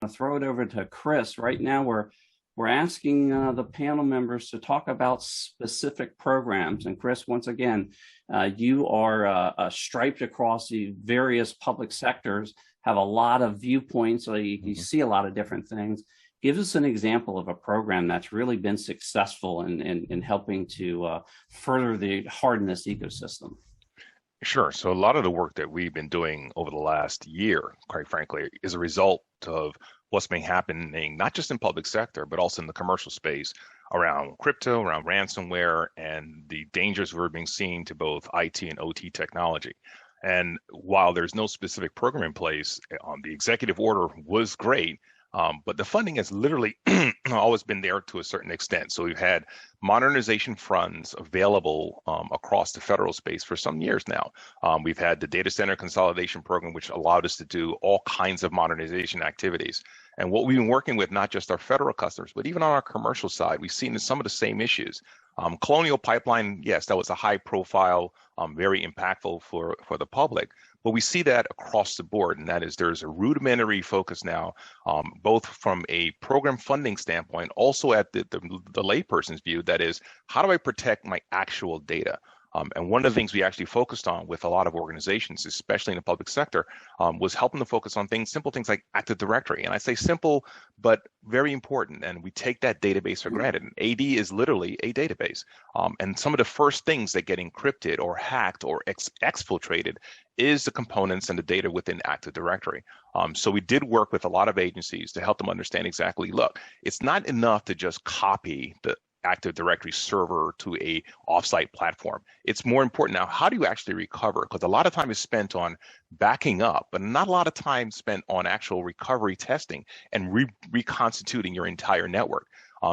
to throw it over to Chris. Right now, we're asking the panel members to talk about specific programs. And Chris, once again, you are striped across the various public sectors, have a lot of viewpoints, so you see a lot of different things. Give us an example of a program that's really been successful in helping to further the hardness ecosystem. Sure. So a lot of the work that we've been doing over the last year, quite frankly, is a result of what's been happening, not just in public sector, but also in the commercial space around crypto, around ransomware, and the dangers we're being seen to both IT and OT technology. And while there's no specific program in place, the executive order was great. But the funding has literally always been there to a certain extent. So we've had modernization funds available across the federal space for some years now. We've had the data center consolidation program, which allowed us to do all kinds of modernization activities. And what we've been working with, not just our federal customers, but even on our commercial side, we've seen some of the same issues. Colonial Pipeline, yes, that was a high profile, very impactful for the public. But we see that across the board, and that is there's a rudimentary focus now, both from a program funding standpoint, also at the layperson's view, that is, how do I protect my actual data? And one of the things we actually focused on with a lot of organizations, especially in the public sector, was helping to focus on simple things like Active Directory. And I say simple, but very important. And we take that database for granted. And AD is literally a database. And some of the first things that get encrypted or hacked or exfiltrated is the components and the data within Active Directory. So we did work with a lot of agencies to help them understand exactly, look, it's not enough to just copy the Active Directory server to a offsite platform. It's more important now, how do you actually recover? Because a lot of time is spent on backing up, but not a lot of time spent on actual recovery testing and reconstituting your entire network.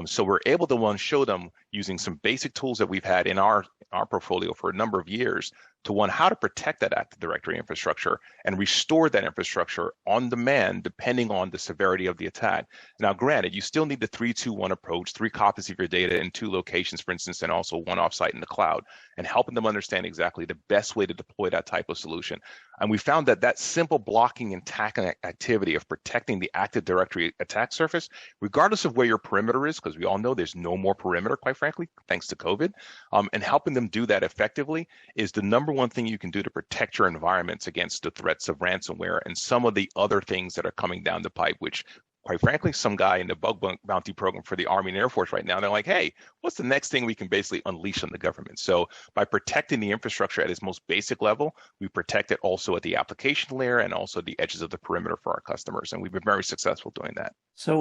So we're able to show them using some basic tools that we've had in our portfolio for a number of years to how to protect that Active Directory infrastructure and restore that infrastructure on demand depending on the severity of the attack. Now, granted, you still need the 3-2-1 approach, 3 copies of your data in 2 locations, for instance, and also 1 offsite in the cloud, and helping them understand exactly the best way to deploy that type of solution. And we found that simple blocking and tackling activity of protecting the Active Directory attack surface, regardless of where your perimeter is, because we all know there's no more perimeter, quite frankly, thanks to COVID, and helping them do that effectively is the number one thing you can do to protect your environments against the threats of ransomware and some of the other things that are coming down the pipe, which quite frankly, some guy in the bug bounty program for the Army and Air Force right now, they're like, hey, what's the next thing we can basically unleash on the government? So by protecting the infrastructure at its most basic level, we protect it also at the application layer and also the edges of the perimeter for our customers. And we've been very successful doing that. So